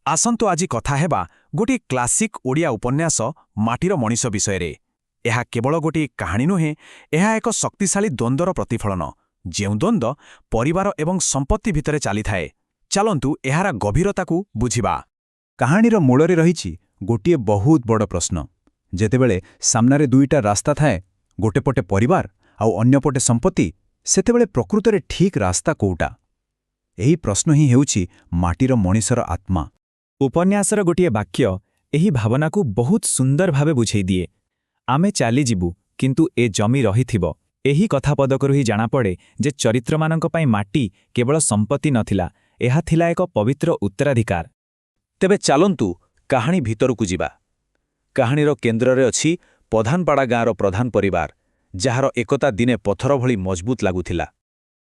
ଆସନ୍ତୁ ଆଜି କଥା ହେବା ଗୋଟିଏ କ୍ଲାସିକ୍ ଓଡ଼ିଆ ଉପନ୍ୟାସ ମାଟିର ମଣିଷ ବିଷୟରେ। ଏହା କେବଳ ଗୋଟିଏ କାହାଣୀ ନୁହେଁ, ଏହା ଏକ ଶକ୍ତିଶାଳୀ ଦ୍ୱନ୍ଦ୍ୱର ପ୍ରତିଫଳନ, ଯେଉଁ ଦ୍ୱନ୍ଦ୍ୱ ପରିବାର ଏବଂ ସମ୍ପତ୍ତି ଭିତରେ ଚାଲିଥାଏ। ଚାଲନ୍ତୁ ଏହାର ଗଭୀରତାକୁ ବୁଝିବା। କାହାଣୀର ମୂଳରେ ରହିଛି ଗୋଟିଏ ବହୁତ ବଡ଼ ପ୍ରଶ୍ନ। ଯେତେବେଳେ ସାମ୍ନାରେ ଦୁଇଟା ରାସ୍ତା ଥାଏ, ଗୋଟେ ପଟେ ପରିବାର ଆଉ ଅନ୍ୟପଟେ ସମ୍ପତ୍ତି, ସେତେବେଳେ ପ୍ରକୃତରେ ଠିକ୍ ରାସ୍ତା କୋଉଟା? ଏହି ପ୍ରଶ୍ନ ହିଁ ହେଉଛି ମାଟିର ମଣିଷର ଆତ୍ମା। ଉପନ୍ୟାସର ଗୋଟିଏ ବାକ୍ୟ ଏହି ଭାବନାକୁ ବହୁତ ସୁନ୍ଦର ଭାବେ ବୁଝେଇ ଦିଏ। ଆମେ ଚାଲିଯିବୁ, କିନ୍ତୁ ଏ ଜମି ରହିଥିବ। ଏହି କଥାପଦକରୁ ହିଁ ଜଣାପଡ଼େ ଯେ ଚରିତ୍ରମାନଙ୍କ ପାଇଁ ମାଟି କେବଳ ସମ୍ପତ୍ତି ନଥିଲା, ଏହା ଥିଲା ଏକ ପବିତ୍ର ଉତ୍ତରାଧିକାର। ତେବେ ଚାଲନ୍ତୁ କାହାଣୀ ଭିତରକୁ ଯିବା। କାହାଣୀର କେନ୍ଦ୍ରରେ ଅଛି ପଧାନପାଡ଼ା ଗାଁର ପ୍ରଧାନ ପରିବାର, ଯାହାର ଏକତା ଦିନେ ପଥର ଭଳି ମଜବୁତ ଲାଗୁଥିଲା।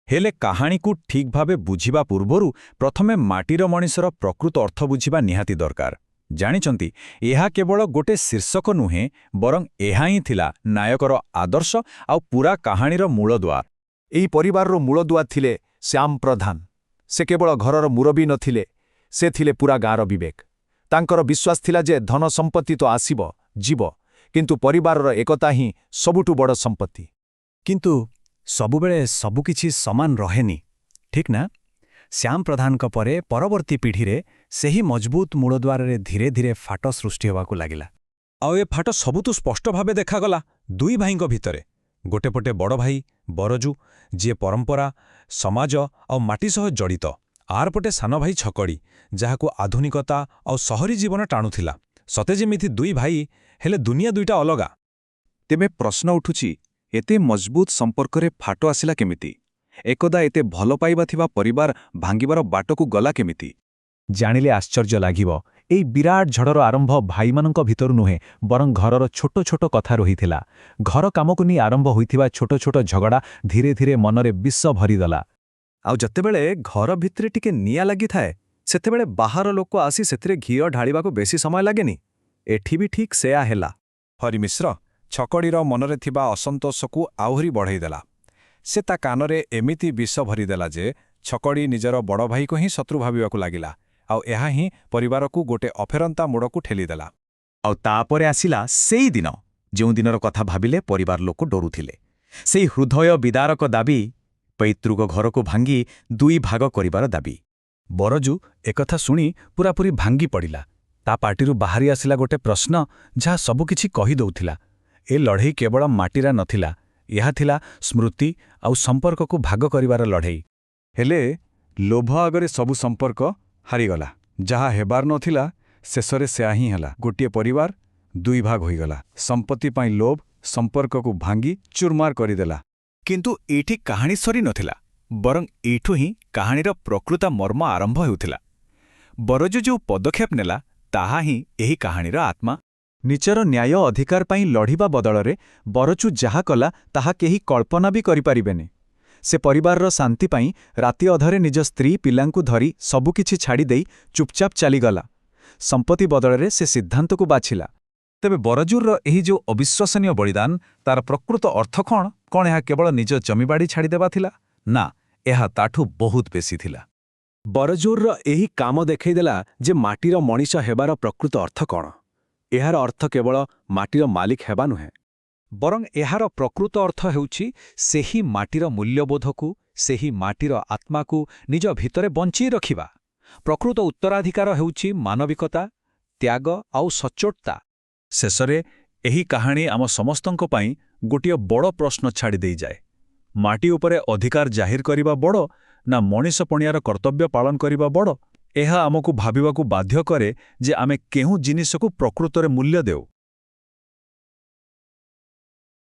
ହେଲେ କାହାଣୀକୁ ଠିକ୍ ଭାବେ ବୁଝିବା ପୂର୍ବରୁ ପ୍ରଥମେ ମାଟିର ମଣିଷର ପ୍ରକୃତ ଅର୍ଥ ବୁଝିବା ନିହାତି ଦରକାର। ଜାଣିଛନ୍ତି, ଏହା କେବଳ ଗୋଟେ ଶୀର୍ଷକ ନୁହେଁ, ବରଂ ଏହା ହିଁ ଥିଲା ନାୟକର ଆଦର୍ଶ ଆଉ ପୂରା କାହାଣୀର ମୂଳଦୁଆ। ଏହି ପରିବାରର ମୂଳଦୁଆ ଥିଲେ ଶ୍ୟାମ ପ୍ରଧାନ। ସେ କେବଳ ଘରର ମୁରବୀ ନଥିଲେ, ସେ ଥିଲେ ପୂରା ଗାଁର ବିବେକ। ତାଙ୍କର ବିଶ୍ୱାସ ଥିଲା ଯେ ଧନ ସମ୍ପତ୍ତି ତ ଆସିବ, ଯିବ, କିନ୍ତୁ ପରିବାରର ଏକତା ହିଁ ସବୁଠୁ ବଡ଼ ସମ୍ପତ୍ତି। କିନ୍ତୁ ସବୁବେଳେ ସବୁକିଛି ସମାନ ରହେନି, ଠିକ୍ ନା? ଶ୍ୟାମ ପ୍ରଧାନଙ୍କ ପରେ ପରବର୍ତ୍ତୀ ପିଢ଼ିରେ ସେହି ମଜବୁତ ମୂଳଦ୍ୱାରରେ ଧୀରେ ଧୀରେ ଫାଟ ସୃଷ୍ଟି ହେବାକୁ ଲାଗିଲା। ଆଉ ଏ ଫାଟ ସବୁଠୁ ସ୍ପଷ୍ଟ ଭାବେ ଦେଖାଗଲା ଦୁଇ ଭାଇଙ୍କ ଭିତରେ। ଗୋଟେ ପଟେ ବଡ଼ ଭାଇ ବରଜୁ, ଯିଏ ପରମ୍ପରା, ସମାଜ ଆଉ ମାଟି ସହ ଜଡ଼ିତ। ଆର ପଟେ ସାନ ଭାଇ ଛକଡ଼ି, ଯାହାକୁ ଆଧୁନିକତା ଆଉ ସହରୀ ଜୀବନ ଟାଣୁଥିଲା। ସତେ ଯେମିତି ଦୁଇ ଭାଇ, ହେଲେ ଦୁନିଆ ଦୁଇଟା ଅଲଗା। ତେବେ ପ୍ରଶ୍ନ ଉଠୁଛି, ଏତେ ମଜବୁତ ସମ୍ପର୍କରେ ଫାଟ ଆସିଲା କେମିତି? ଏକଦା ଏତେ ଭଲ ପାଇବା ଥିବା ପରିବାର ଭାଙ୍ଗିବାର ବାଟକୁ ଗଲା କେମିତି? ଜାଣିଲେ ଆଶ୍ଚର୍ଯ୍ୟ ଲାଗିବ। ଏହି ବିରାଟ ଝଡ଼ର ଆରମ୍ଭ ଭାଇମାନଙ୍କ ଭିତରୁ ନୁହେଁ, ବରଂ ଘରର ଛୋଟ ଛୋଟ କଥାରୁ ହୋଇଥିଲା। ଘର କାମକୁ ନେଇ ଆରମ୍ଭ ହୋଇଥିବା ଛୋଟ ଛୋଟ ଝଗଡ଼ା ଧୀରେ ଧୀରେ ମନରେ ବିଷ ଭରିଦେଲା। ଆଉ ଯେତେବେଳେ ଘର ଭିତରେ ଟିକେ ନିଆଁ ଲାଗିଥାଏ, ସେତେବେଳେ ବାହାର ଲୋକ ଆସି ସେଥିରେ ଘିଅ ଢାଳିବାକୁ ବେଶୀ ସମୟ ଲାଗେନି। ଏଠି ବି ଠିକ୍ ସେୟା ହେଲା। ହରିମିଶ୍ର ଛକଡ଼ିର ମନରେ ଥିବା ଅସନ୍ତୋଷକୁ ଆହୁରି ବଢ଼େଇଦେଲା। ସେ ତା କାନରେ ଏମିତି ବିଷ ଭରିଦେଲା ଯେ ଛକଡ଼ି ନିଜର ବଡ଼ ଭାଇକୁ ହିଁ ଶତ୍ରୁ ଭାବିବାକୁ ଲାଗିଲା। ଆଉ ଏହା ହିଁ ପରିବାରକୁ ଗୋଟେ ଅଫେରନ୍ତା ମୋଡ଼କୁ ଠେଲିଦେଲା। ଆଉ ତାପରେ ଆସିଲା ସେଇ ଦିନ, ଯେଉଁ ଦିନର କଥା ଭାବିଲେ ପରିବାର ଲୋକ ଡରୁଥିଲେ। ସେଇ ହୃଦୟ ବିଦାରକ ଦାବି, ପୈତୃକ ଘରକୁ ଭାଙ୍ଗି ଦୁଇ ଭାଗ କରିବାର ଦାବି। ବରଜୁ ଏକଥା ଶୁଣି ପୂରାପୂରି ଭାଙ୍ଗି ପଡ଼ିଲା। ତା ପାଟିରୁ ବାହାରି ଆସିଲା ଗୋଟେ ପ୍ରଶ୍ନ, ଯାହା ସବୁକିଛି କହିଦେଉଥିଲା। ଏ ଲଢ଼େଇ କେବଳ ମାଟିରା ନଥିଲା, ଏହା ଥିଲା ସ୍ମୃତି ଆଉ ସମ୍ପର୍କକୁ ଭାଗ କରିବାର ଲଢ଼େଇ। ହେଲେ ଲୋଭ ଆଗରେ ସବୁ ସମ୍ପର୍କ ହାରିଗଲା। ଯାହା ହେବାର ନଥିଲା, ଶେଷରେ ସେୟା ହିଁ ହେଲା। ଗୋଟିଏ ପରିବାର ଦୁଇ ଭାଗ ହୋଇଗଲା। ସମ୍ପତ୍ତି ପାଇଁ ଲୋଭ ସମ୍ପର୍କକୁ ଭାଙ୍ଗି ଚୁରମାର କରିଦେଲା। କିନ୍ତୁ ଏଇଠି କାହାଣୀ ସରି ନଥିଲା, ବରଂ ଏଇଠୁ ହିଁ କାହାଣୀର ପ୍ରକୃତ ମର୍ମ ଆରମ୍ଭ ହେଉଥିଲା। ବରଜୁ ଯେଉଁ ପଦକ୍ଷେପ ନେଲା, ତାହା ହିଁ ଏହି କାହାଣୀର ଆତ୍ମା। ନିଜର ନ୍ୟାୟ ଅଧିକାର ପାଇଁ ଲଢ଼ିବା ବଦଳରେ ବରଜୁ ଯାହା କଲା, ତାହା କେହି କଳ୍ପନା ବି କରିପାରିବେନି। ସେ ପରିବାରର ଶାନ୍ତି ପାଇଁ ରାତି ଅଧରେ ନିଜ ସ୍ତ୍ରୀ ପିଲାଙ୍କୁ ଧରି ସବୁକିଛି ଛାଡ଼ିଦେଇ ଚୁପଚାପ ଚାଲିଗଲା। ସମ୍ପତ୍ତି ବଦଳରେ ସେ ସିଦ୍ଧାନ୍ତକୁ ବାଛିଲା। ତେବେ ବରଜୁର ଏହି ଯେଉଁ ଅବିଶ୍ୱସନୀୟ ବଳିଦାନ, ତାର ପ୍ରକୃତ ଅର୍ଥ କ'ଣ? କ'ଣ ଏହା କେବଳ ନିଜ ଜମିବାଡ଼ି ଛାଡ଼ିଦେବା ଥିଲା? ନା, ଏହା ତାଠୁ ବହୁତ ବେଶୀ ଥିଲା। ବରଜୁର ଏହି କାମ ଦେଖାଇଦେଲା ଯେ ମାଟିର ମଣିଷ ହେବାର ପ୍ରକୃତ ଅର୍ଥ କ'ଣ। ଏହାର ଅର୍ଥ କେବଳ ମାଟିର ମାଲିକ ହେବା ନୁହେଁ, ବରଂ ଏହାର ପ୍ରକୃତ ଅର୍ଥ ହେଉଛି ସେହି ମାଟିର ମୂଲ୍ୟବୋଧକୁ, ସେହି ମାଟିର ଆତ୍ମାକୁ ନିଜ ଭିତରେ ବଞ୍ଚେଇ ରଖିବା। ପ୍ରକୃତ ଉତ୍ତରାଧିକାର ହେଉଛି ମାନବିକତା, ତ୍ୟାଗ ଆଉ ସଚ୍ଚୋଟତା। ଶେଷରେ ଏହି କାହାଣୀ ଆମ ସମସ୍ତଙ୍କ ପାଇଁ ଗୋଟିଏ ବଡ଼ ପ୍ରଶ୍ନ ଛାଡ଼ି ଦେଇଯାଏ। ମାଟି ଉପରେ ଅଧିକାର ଜାହିର କରିବା ବଡ଼, ନା ମଣିଷପଣିଆର କର୍ତ୍ତବ୍ୟ ପାଳନ କରିବା ବଡ଼? ଏହା ଆମକୁ ଭାବିବାକୁ ବାଧ୍ୟ କରେ ଯେ ଆମେ କେଉଁ ଜିନିଷକୁ ପ୍ରକୃତରେ ମୂଲ୍ୟ ଦେଉ।